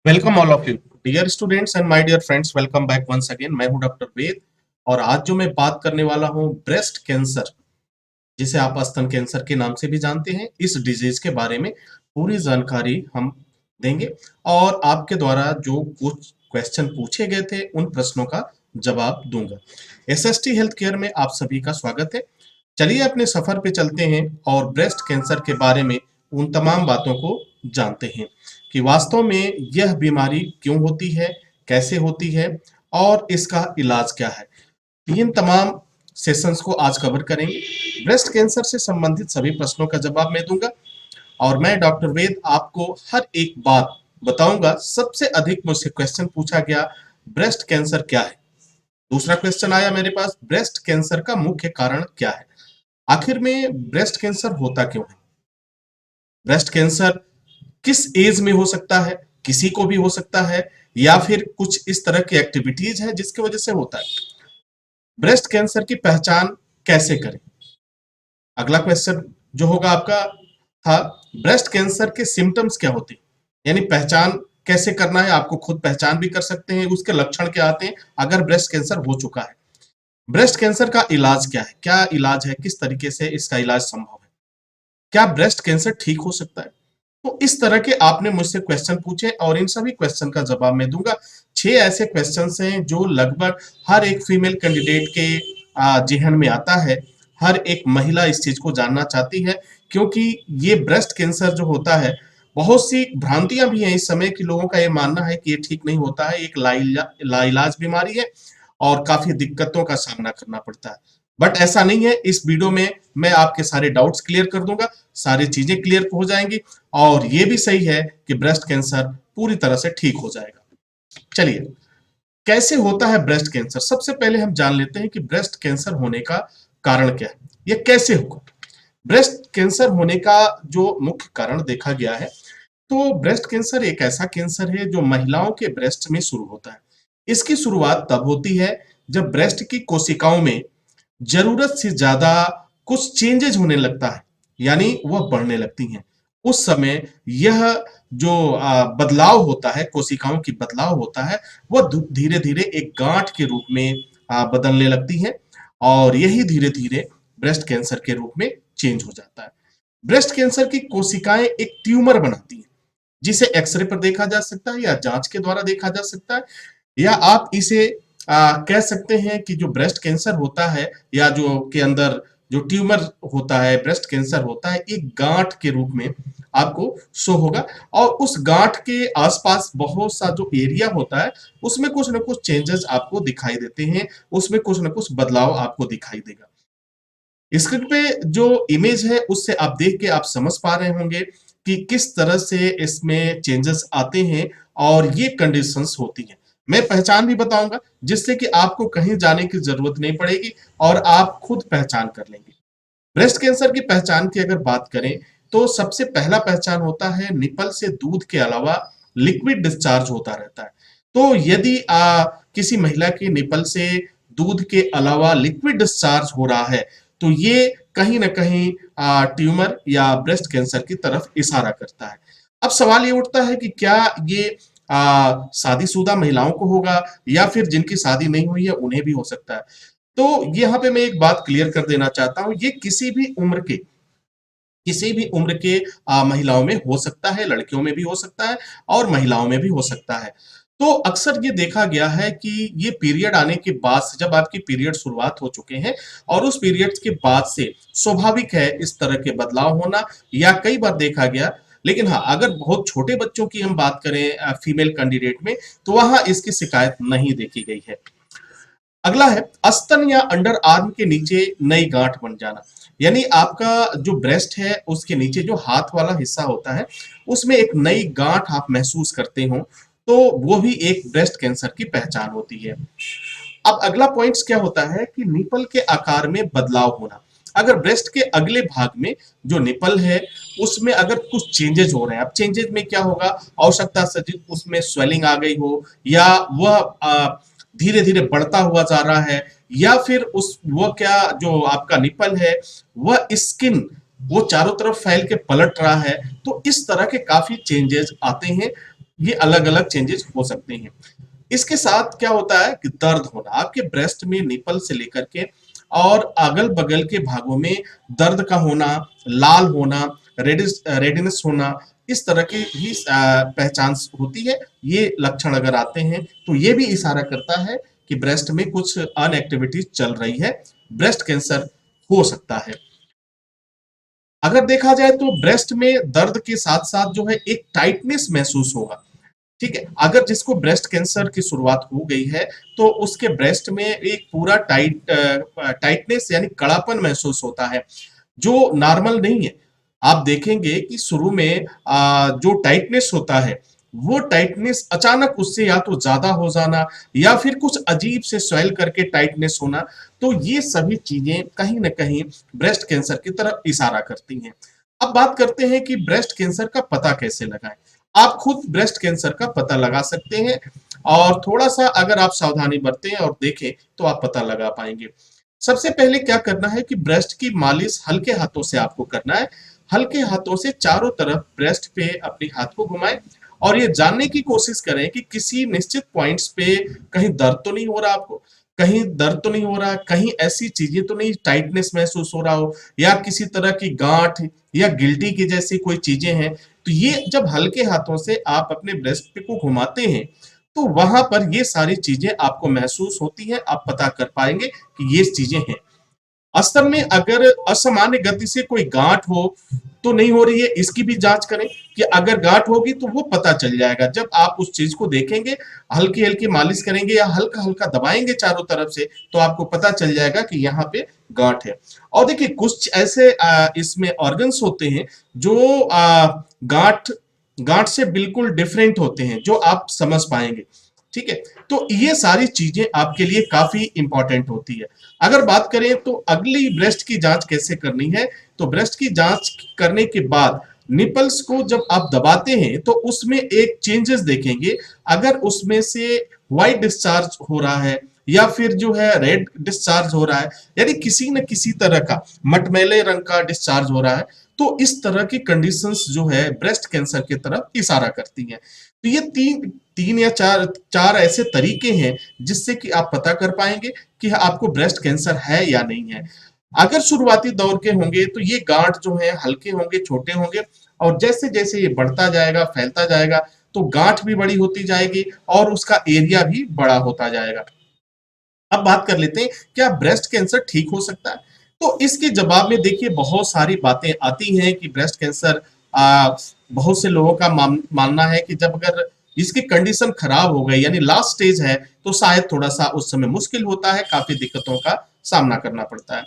Welcome all of you dear students and my dear friends. Welcome back once again. मैं हूं doctor वेद और आज जो मैं बात करने वाला हूं ब्रेस्ट कैंसर, जिसे आप स्तन कैंसर के नाम से भी जानते हैं, इस डिजीज के बारे में पूरी जानकारी हम देंगे और आपके द्वारा जो कुछ क्वेश्चन पूछे गए थे उन प्रश्नों का जवाब दूंगा। एसएसटी हेल्थ केयर में आप सभी का स्वागत है। चलिए अपने सफर पे चलते हैं और ब्रेस्ट कैंसर के बारे में उन तमाम बातों को जानते हैं कि वास्तव में यह बीमारी क्यों होती है, कैसे होती है और इसका इलाज क्या है। इन तमाम सेशंस को आज कवर करेंगे। ब्रेस्ट कैंसर से संबंधित सभी प्रश्नों का जवाब मैं दूंगा और मैं डॉक्टर वेद आपको हर एक बात बताऊंगा। सबसे अधिक मुझसे क्वेश्चन पूछा गया, ब्रेस्ट कैंसर क्या है। दूसरा क्वेश्चन आया मेरे पास, ब्रेस्ट कैंसर का मुख्य कारण क्या है। आखिर में ब्रेस्ट कैंसर होता क्यों है, ब्रेस्ट कैंसर किस एज में हो सकता है, किसी को भी हो सकता है या फिर कुछ इस तरह की एक्टिविटीज है जिसकी वजह से होता है। ब्रेस्ट कैंसर की पहचान कैसे करें। अगला क्वेश्चन जो होगा आपका था, ब्रेस्ट कैंसर के सिम्टम्स क्या होते हैं, यानी पहचान कैसे करना है। आपको खुद पहचान भी कर सकते हैं, उसके लक्षण क्या आते हैं अगर ब्रेस्ट कैंसर हो चुका है। ब्रेस्ट कैंसर का इलाज क्या है, क्या इलाज है, किस तरीके से इसका इलाज संभव है, क्या ब्रेस्ट कैंसर ठीक हो सकता है। तो इस तरह के आपने मुझसे क्वेश्चन पूछे और इन सभी क्वेश्चन का जवाब मैं दूंगा। 6 ऐसे क्वेश्चंस हैं जो लगभग हर एक फीमेल कैंडिडेट के जेहन में आता है। हर एक महिला इस चीज को जानना चाहती है क्योंकि ये ब्रेस्ट कैंसर जो होता है, बहुत सी भ्रांतियां भी हैं इस समय कि लोगों का ये मानना है कि ये ठीक नहीं होता है, एक लाइलाज बीमारी है और काफी दिक्कतों का सामना करना पड़ता है। बट ऐसा नहीं है। इस वीडियो में मैं आपके सारे डाउट्स क्लियर कर दूंगा, सारी चीजें क्लियर हो जाएंगी और ये भी सही है कि ब्रेस्ट कैंसर पूरी तरह से ठीक हो जाएगा। चलिए, कैसे होता है ब्रेस्ट कैंसर। सबसे पहले हम जान लेते हैं कि ब्रेस्ट कैंसर होने का कारण क्या है, यह कैसे होगा। ब्रेस्ट कैंसर होने का जो मुख्य कारण देखा गया है, तो ब्रेस्ट कैंसर एक ऐसा कैंसर है जो महिलाओं के ब्रेस्ट में शुरू होता है। इसकी शुरुआत तब होती है जब ब्रेस्ट की कोशिकाओं में जरूरत से ज्यादा कुछ चेंजेज होने लगता है, यानी वह बढ़ने लगती हैं। उस समय यह जो बदलाव होता है, कोशिकाओं की बदलाव होता है, वह धीरे धीरे एक गांठ के रूप में बदलने लगती है और यही धीरे धीरे ब्रेस्ट कैंसर के रूप में चेंज हो जाता है। ब्रेस्ट कैंसर की कोशिकाएं एक ट्यूमर बनाती हैं, जिसे एक्सरे पर देखा जा सकता है या जांच के द्वारा देखा जा सकता है, या आप इसे कह सकते हैं कि जो ब्रेस्ट कैंसर होता है या जो के अंदर जो ट्यूमर होता है, ब्रेस्ट कैंसर होता है, एक गांठ के रूप में आपको शो होगा और उस गांठ के आसपास बहुत सा जो एरिया होता है उसमें कुछ ना कुछ चेंजेस आपको दिखाई देते हैं, उसमें कुछ ना कुछ बदलाव आपको दिखाई देगा। स्क्रीन पे जो इमेज है उससे आप देख के आप समझ पा रहे होंगे कि किस तरह से इसमें चेंजेस आते हैं और ये कंडीशंस होती हैं। मैं पहचान भी बताऊंगा जिससे कि आपको कहीं जाने की जरूरत नहीं पड़ेगी और आप खुद पहचान कर लेंगे। ब्रेस्ट कैंसर की पहचान की अगर बात करें तो सबसे पहला पहचान होता है निपल से दूध के अलावा लिक्विड डिस्चार्ज होता रहता है। तो यदि किसी महिला की निपल से दूध के अलावा लिक्विड डिस्चार्ज हो रहा है तो ये कहीं ना कहीं ट्यूमर या ब्रेस्ट कैंसर की तरफ इशारा करता है। अब सवाल ये उठता है कि क्या ये शादीशुदा महिलाओं को होगा या फिर जिनकी शादी नहीं हुई है उन्हें भी हो सकता है। तो यहाँ पे मैं एक बात क्लियर कर देना चाहता हूं, ये किसी भी उम्र के महिलाओं में हो सकता है, लड़कियों में भी हो सकता है और महिलाओं में भी हो सकता है। तो अक्सर ये देखा गया है कि ये पीरियड आने के बाद से, जब आपकी पीरियड शुरुआत हो चुके हैं और उस पीरियड के बाद से स्वाभाविक है इस तरह के बदलाव होना, या कई बार देखा गया। लेकिन हाँ, अगर बहुत छोटे बच्चों की हम बात करें फीमेल कैंडिडेट में, तो वहां इसकी शिकायत नहीं देखी गई है। अगला है स्तन या अंडर आर्म के नीचे नई गांठ बन जाना, यानी आपका जो ब्रेस्ट है उसके नीचे जो हाथ वाला हिस्सा होता है उसमें एक नई गांठ आप महसूस करते हो, तो वो भी एक ब्रेस्ट कैंसर की पहचान होती है। अब अगला पॉइंट्स क्या होता है कि निपल के आकार में बदलाव होना। अगर ब्रेस्ट के अगले भाग में जो निपल है उसमें अगर कुछ चेंजेस हो रहे हैं, अब चेंजेस में क्या होगा, आवश्यकता से उसमें स्वेलिंग आ गई हो या वह धीरे धीरे बढ़ता हुआ जा रहा है, या फिर उस वो क्या जो आपका निपल है वह स्किन वो चारों तरफ फैल के पलट रहा है, तो इस तरह के काफी चेंजेस आते हैं। ये अलग अलग चेंजेस हो सकते हैं। इसके साथ क्या होता है कि दर्द होना, आपके ब्रेस्ट में निपल से लेकर के और अगल बगल के भागों में दर्द का होना, लाल होना, रेडिनेस होना, इस तरह की ही पहचान होती है। ये लक्षण अगर आते हैं तो ये भी इशारा करता है कि ब्रेस्ट में कुछ अनएक्टिविटी चल रही है, ब्रेस्ट कैंसर हो सकता है। अगर देखा जाए तो ब्रेस्ट में दर्द के साथ साथ जो है एक टाइटनेस महसूस होगा। ठीक है, अगर जिसको ब्रेस्ट कैंसर की शुरुआत हो गई है तो उसके ब्रेस्ट में एक पूरा टाइटनेस यानी कड़ापन महसूस होता है, जो नॉर्मल नहीं है। आप देखेंगे कि शुरू में जो टाइटनेस होता है वो टाइटनेस अचानक उससे या तो ज्यादा हो जाना या फिर कुछ अजीब से स्वेल करके टाइटनेस होना, तो ये सभी चीजें कहीं ना कहीं ब्रेस्ट कैंसर की तरफ इशारा करती हैं। अब बात करते हैं कि ब्रेस्ट कैंसर का पता कैसे लगाएं। आप खुद ब्रेस्ट कैंसर का पता लगा सकते हैं और थोड़ा सा अगर आप सावधानी बरतें और देखें तो आप पता लगा पाएंगे। सबसे पहले क्या करना है कि ब्रेस्ट की मालिश हल्के हाथों से आपको करना है। हल्के हाथों से चारों तरफ ब्रेस्ट पे अपने हाथ को घुमाएं और ये जानने की कोशिश करें कि किसी निश्चित पॉइंट्स पे कहीं दर्द तो नहीं हो रहा आपको, कहीं दर्द तो नहीं हो रहा, कहीं ऐसी चीजें तो नहीं टाइटनेस महसूस हो रहा हो या किसी तरह की गांठ या गिल्टी की जैसी कोई चीजें हैं। तो ये जब हल्के हाथों से आप अपने ब्रेस्ट पे को घुमाते हैं तो वहां पर ये सारी चीजें आपको महसूस होती हैं, आप पता कर पाएंगे कि ये चीजें हैं। असल में अगर असामान्य गति से कोई गांठ हो तो नहीं हो रही है, इसकी भी जांच करें कि अगर गांठ होगी तो वो पता चल जाएगा जब आप उस चीज को देखेंगे, हल्की हल्की मालिश करेंगे या हल्का हल्का दबाएंगे चारों तरफ से, तो आपको पता चल जाएगा कि यहाँ पे गांठ है। और देखिए कुछ ऐसे इसमें ऑर्गन्स होते हैं जो गांठ गांठ से बिल्कुल डिफरेंट होते हैं, जो आप समझ पाएंगे। ठीक है, तो ये सारी चीजें आपके लिए काफी इंपॉर्टेंट होती है। अगर बात करें तो अगली ब्रेस्ट की जांच कैसे करनी है, तो ब्रेस्ट की जांच करने के बाद निपल्स को जब आप दबाते हैं तो उसमें एक चेंजेस देखेंगे। अगर उसमें से व्हाइट डिस्चार्ज हो रहा है या फिर जो है रेड डिस्चार्ज हो रहा है, यानी किसी न किसी तरह का मटमैले रंग का डिस्चार्ज हो रहा है, तो इस तरह की कंडीशंस जो है ब्रेस्ट कैंसर की तरफ इशारा करती हैं। तो ये तीन तीन या चार चार ऐसे तरीके हैं जिससे कि आप पता कर पाएंगे कि आपको ब्रेस्ट कैंसर है या नहीं है। अगर शुरुआती दौर के होंगे तो ये गांठ जो है हल्के होंगे, छोटे होंगे, और जैसे जैसे ये बढ़ता जाएगा, फैलता जाएगा, तो गांठ भी बड़ी होती जाएगी और उसका एरिया भी बड़ा होता जाएगा। अब बात कर लेते हैं क्या ब्रेस्ट कैंसर ठीक हो सकता है। तो इसके जवाब में देखिए बहुत सारी बातें आती हैं कि ब्रेस्ट कैंसर बहुत से लोगों का मानना है कि जब अगर इसकी कंडीशन खराब हो गई यानी लास्ट स्टेज है तो शायद थोड़ा सा उस समय मुश्किल होता है, काफी दिक्कतों का सामना करना पड़ता है।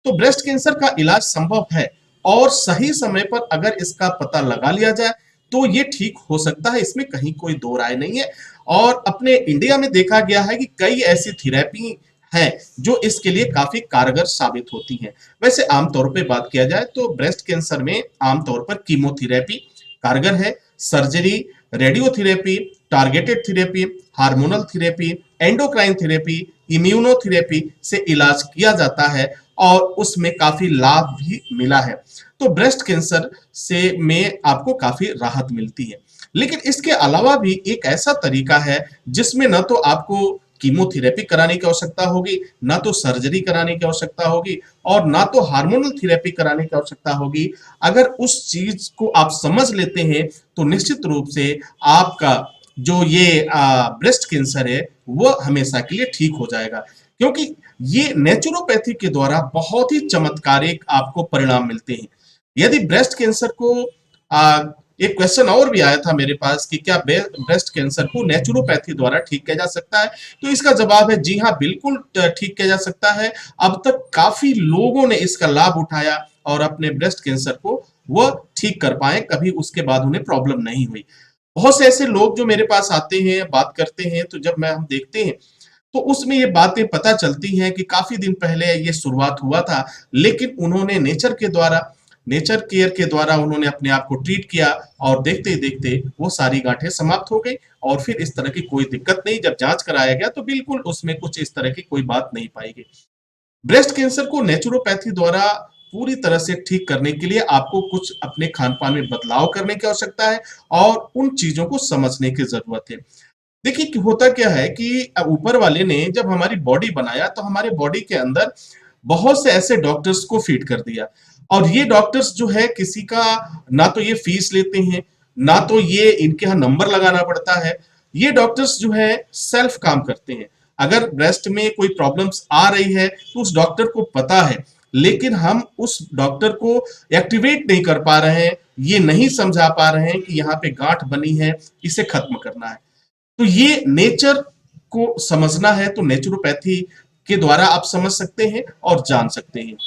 तो ब्रेस्ट कैंसर का इलाज संभव है और सही समय पर अगर इसका पता लगा लिया जाए तो ये ठीक हो सकता है, इसमें कहीं कोई दो राय नहीं है। और अपने इंडिया में देखा गया है कि कई ऐसी थेरेपी हैं जो इसके लिए काफी कारगर साबित होती हैं। वैसे आमतौर पे बात किया जाए तो ब्रेस्ट कैंसर में आमतौर पर कीमोथेरेपी कारगर है, surgery, radiotherapy, targeted therapy, hormonal therapy, endocrine therapy, immunotherapy से इलाज किया जाता है और उसमें काफी लाभ भी मिला है। तो ब्रेस्ट कैंसर से में आपको काफी राहत मिलती है। लेकिन इसके अलावा भी एक ऐसा तरीका है जिसमें न तो आपको कीमोथेरेपी कराने की आवश्यकता होगी, ना तो सर्जरी कराने की आवश्यकता होगी और ना तो हार्मोनल थेरेपी कराने की आवश्यकता होगी। अगर उस चीज को आप समझ लेते हैं तो निश्चित रूप से आपका जो ये ब्रेस्ट कैंसर है वो हमेशा के लिए ठीक हो जाएगा, क्योंकि ये नेचुरोपैथी के द्वारा बहुत ही चमत्कारिक आपको परिणाम मिलते हैं। यदि ब्रेस्ट कैंसर को एक क्वेश्चन और भी आया था मेरे पास कि क्या ब्रेस्ट कैंसर को नेचुरोपैथी द्वारा ठीक किया जा सकता है, तो इसका जवाब है जी हाँ, बिल्कुल ठीक किया जा सकता है। अब तक काफी लोगों ने इसका लाभ उठाया और अपने ब्रेस्ट कैंसर को वो ठीक कर पाए, कभी उसके बाद उन्हें प्रॉब्लम नहीं हुई। बहुत से ऐसे लोग जो मेरे पास आते हैं, बात करते हैं, तो जब हम देखते हैं तो उसमें ये बातें पता चलती हैं कि काफी दिन पहले ये शुरुआत हुआ था, लेकिन उन्होंने नेचर केयर के द्वारा उन्होंने अपने आप को ट्रीट किया और देखते ही देखते वो सारी गांठें समाप्त हो गई और फिर इस तरह की कोई दिक्कत नहीं। जब जांच कराया गया तो बिल्कुल उसमें कुछ इस तरह की कोई बात नहीं पाई गई। ब्रेस्ट कैंसर को नेचुरोपैथी द्वारा पूरी तरह से ठीक करने के लिए आपको कुछ अपने खान-पान में बदलाव करने की आवश्यकता है और उन चीज़ों को समझने की ज़रूरत है। देखिए कि होता क्या है कि ऊपर वाले ने जब हमारी बॉडी बनाया तो हमारे बॉडी के अंदर बहुत से ऐसे डॉक्टर्स को फीड कर दिया और ये डॉक्टर्स जो है किसी का ना तो ये फीस लेते हैं, ना तो ये इनके यहाँ नंबर लगाना पड़ता है। ये डॉक्टर्स जो है सेल्फ काम करते हैं। अगर ब्रेस्ट में कोई प्रॉब्लम्स आ रही है तो उस डॉक्टर को पता है, लेकिन हम उस डॉक्टर को एक्टिवेट नहीं कर पा रहे हैं, ये नहीं समझा पा रहे हैं कि यहाँ पे गांठ बनी है, इसे खत्म करना है। तो ये नेचर को समझना है तो नेचुरोपैथी के द्वारा आप समझ सकते हैं और जान सकते हैं।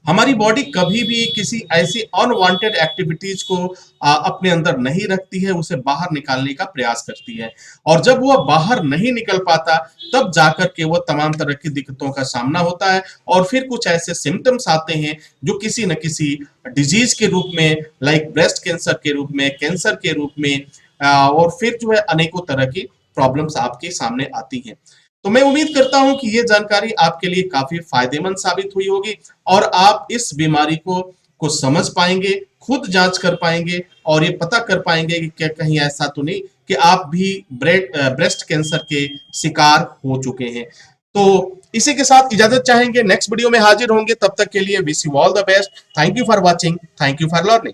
हमारी बॉडी कभी भी किसी ऐसी अनवांटेड एक्टिविटीज को अपने अंदर नहीं रखती है, उसे बाहर निकालने का प्रयास करती है और जब वह बाहर नहीं निकल पाता तब जाकर के वह तमाम तरह की दिक्कतों का सामना होता है और फिर कुछ ऐसे सिम्टम्स आते हैं जो किसी न किसी डिजीज के रूप में, लाइक ब्रेस्ट कैंसर के रूप में, कैंसर के रूप में, और फिर जो है अनेकों तरह की प्रॉब्लम्स आपके सामने आती हैं। तो मैं उम्मीद करता हूं कि ये जानकारी आपके लिए काफी फायदेमंद साबित हुई होगी और आप इस बीमारी को समझ पाएंगे, खुद जांच कर पाएंगे और ये पता कर पाएंगे कि क्या कहीं ऐसा तो नहीं कि आप भी ब्रेस्ट कैंसर के शिकार हो चुके हैं। तो इसी के साथ इजाजत चाहेंगे, नेक्स्ट वीडियो में हाजिर होंगे, तब तक के लिए wish you all the best. Thank you for watching, thank you for learning.